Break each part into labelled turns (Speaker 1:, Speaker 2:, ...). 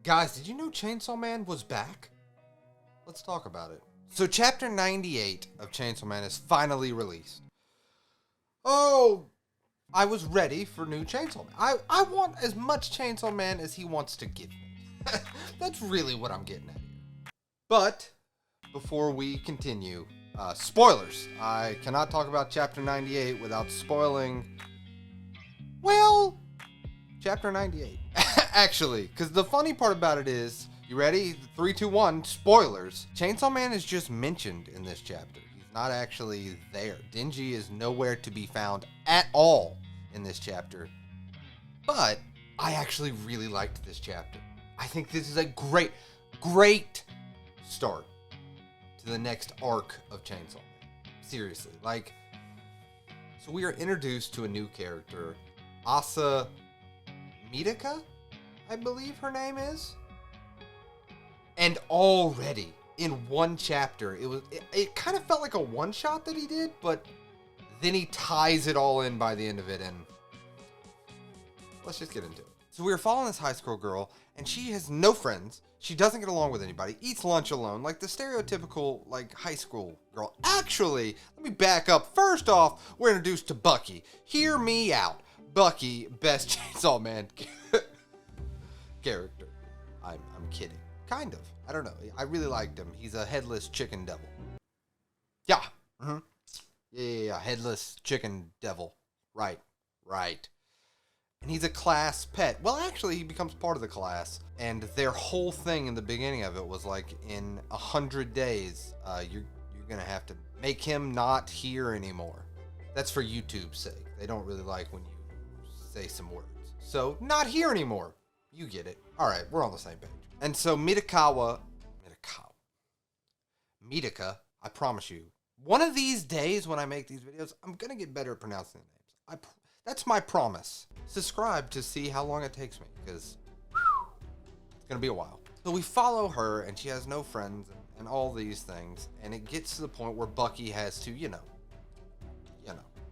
Speaker 1: Guys, did you know Chainsaw Man was back? Let's talk about it. So chapter 98 of Chainsaw Man is finally released. Oh, I was ready for new Chainsaw Man. I want as much Chainsaw Man as he wants to give me. That's really what I'm getting at here. But before we continue, spoilers. I cannot talk about chapter 98 without spoiling, well, chapter 98. Actually, because the funny part about it is, you ready? 3, 2, 1, spoilers. Chainsaw Man is just mentioned in this chapter. He's not actually there. Denji is nowhere to be found at all in this chapter. But I actually really liked this chapter. I think this is a great start to the next arc of Chainsaw Man. Seriously, so we are introduced to a new character, Asa Midaka, I believe her name is. And already in one chapter, it kind of felt like a one shot that he did, but then he ties it all in by the end of it, and let's just get into it. So we are following this high school girl, and she has no friends. She doesn't get along with anybody, eats lunch alone, like the stereotypical high school girl. Actually, let me back up. First off, we're introduced to Bucky. Hear me out. Bucky, best Chainsaw Man character. I'm kidding. Kind of. I don't know. I really liked him. He's a headless chicken devil. Yeah. Mm-hmm. Yeah. Headless chicken devil. Right. And he's a class pet. Well, actually, he becomes part of the class. And their whole thing in the beginning of it was in 100 days, you're going to have to make him not here anymore. That's for YouTube's sake. They don't really like when you say some words. So, not here anymore. You get it. All right, we're on the same page. And so Midaka, I promise you, one of these days when I make these videos, I'm going to get better at pronouncing the names. That's my promise. Subscribe to see how long it takes me, because it's going to be a while. So we follow her, and she has no friends and all these things, and it gets to the point where Bucky has to,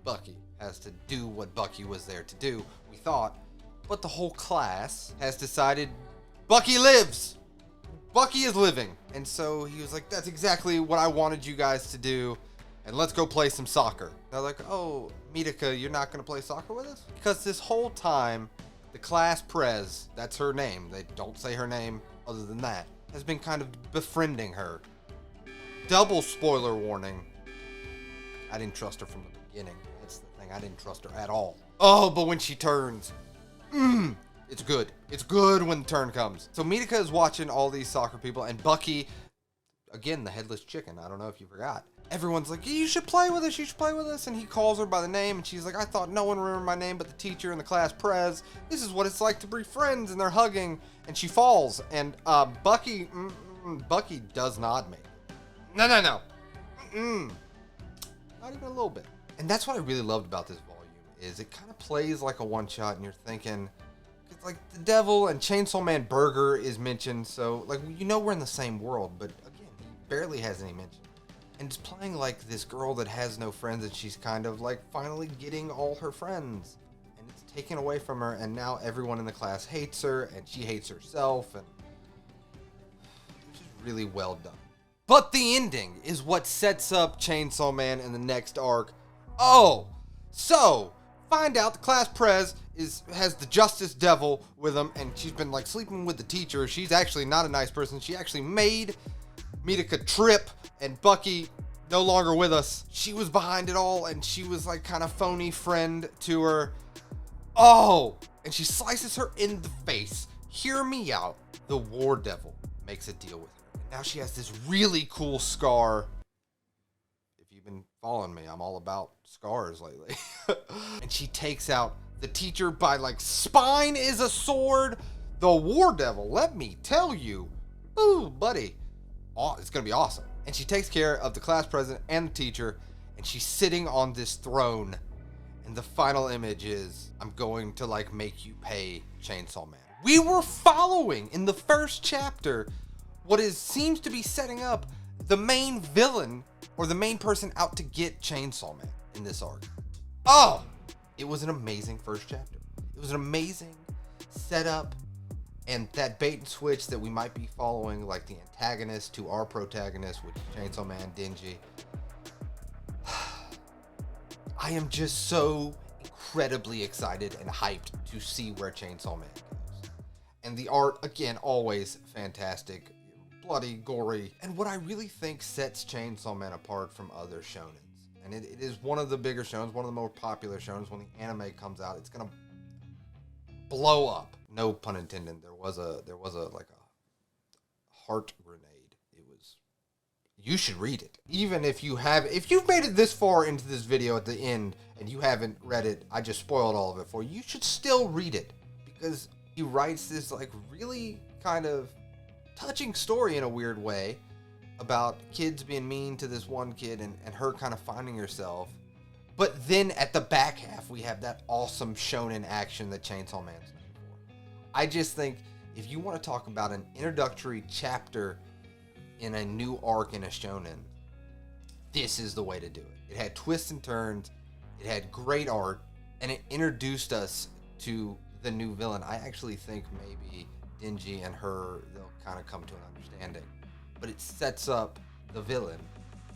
Speaker 1: Bucky has to do what Bucky was there to do, we thought. But the whole class has decided Bucky lives. Bucky is living. And so he was like, that's exactly what I wanted you guys to do. And let's go play some soccer. They're like, oh, Midaka, you're not going to play soccer with us? Because this whole time, the class prez, that's her name. They don't say her name other than that, has been kind of befriending her. Double spoiler warning. I didn't trust her from the beginning. That's the thing. I didn't trust her at all. Oh, but when she turns, it's good. It's good when the turn comes. So Midaka is watching all these soccer people, and Bucky, again, the headless chicken. I don't know if you forgot. Everyone's like, you should play with us. You should play with us. And he calls her by the name, and she's like, I thought no one remembered my name but the teacher and the class prez. This is what it's like to be friends, and they're hugging, and she falls. And Bucky does not make it. No. Not even a little bit. And that's what I really loved about this volume, is it kind of plays like a one-shot, and you're thinking, it's like the devil and Chainsaw Man Burger is mentioned, so we're in the same world, but again, he barely has any mention. And it's playing like this girl that has no friends, and she's kind of finally getting all her friends, and it's taken away from her, and now everyone in the class hates her, and she hates herself, and it's just really well done. But the ending is what sets up Chainsaw Man in the next arc. Oh, so find out the class prez has the justice devil with him, and she's been sleeping with the teacher. She's actually not a nice person. She actually made Midaka trip, and Bucky no longer with us. She was behind it all, and she was kind of phony friend to her. Oh, and she slices her in the face. Hear me out. The war devil makes a deal with her. And now she has this really cool scar. If you've been following me, I'm all about scars lately. And she takes out the teacher by spine is a sword. The war devil, let me tell you. Ooh, buddy. Oh, it's gonna be awesome. And she takes care of the class president and the teacher, and she's sitting on this throne. And the final image is, I'm going to make you pay, Chainsaw Man. We were following in the first chapter what seems to be setting up the main villain, or the main person out to get Chainsaw Man in this arc. Oh, it was an amazing first chapter. It was an amazing setup And that bait and switch that we might be following, like the antagonist to our protagonist, which is Chainsaw Man, Denji. I am just so incredibly excited and hyped to see where Chainsaw Man goes. And the art, again, always fantastic. Bloody, gory. And what I really think sets Chainsaw Man apart from other shonens, and it is one of the bigger shonens, one of the more popular shonens. When the anime comes out, it's gonna blow up. No pun intended. There was a like a heart grenade. It was. You should read it, even if you've made it this far into this video at the end and you haven't read it. I just spoiled all of it for you. You should still read it, because he writes this like really kind of touching story in a weird way about kids being mean to this one kid and her kind of finding herself. But then at the back half, we have that awesome shonen action that Chainsaw Man's known for. I just think if you want to talk about an introductory chapter in a new arc in a shonen, this is the way to do it. It had twists and turns, it had great art, and it introduced us to the new villain. I actually think maybe Denji and her, they'll kind of come to an understanding, but it sets up the villain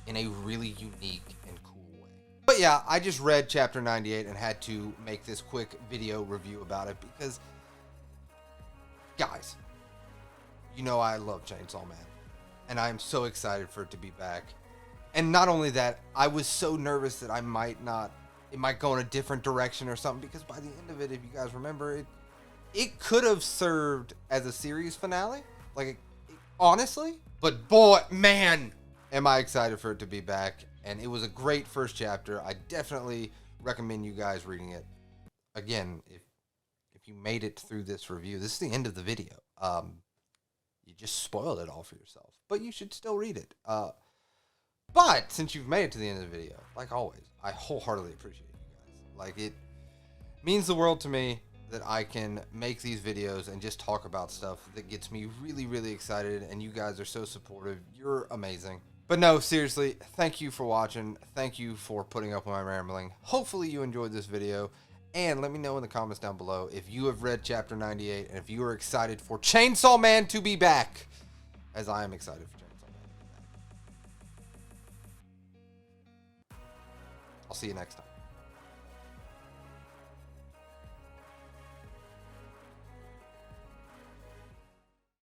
Speaker 1: in a really unique and cool way. But yeah, I just read chapter 98 and had to make this quick video review about it because, guys, you know I love Chainsaw Man, and I'm so excited for it to be back. And not only that, I was so nervous that it might go in a different direction or something, because by the end of it, if you guys remember, it could have served as a series finale, honestly. But boy, man, am I excited for it to be back. And it was a great first chapter. I definitely recommend you guys reading it. Again, if you made it through this review, this is the end of the video. You just spoiled it all for yourself, but you should still read it. But since you've made it to the end of the video, like always, I wholeheartedly appreciate you guys. Like, it means the world to me that I can make these videos and just talk about stuff that gets me really, really excited, and you guys are so supportive. You're amazing. But no, seriously, thank you for watching. Thank you for putting up with my rambling. Hopefully you enjoyed this video, and let me know in the comments down below if you have read chapter 98 and if you are excited for Chainsaw Man to be back, as I am excited for Chainsaw Man to be back. I'll see you next time.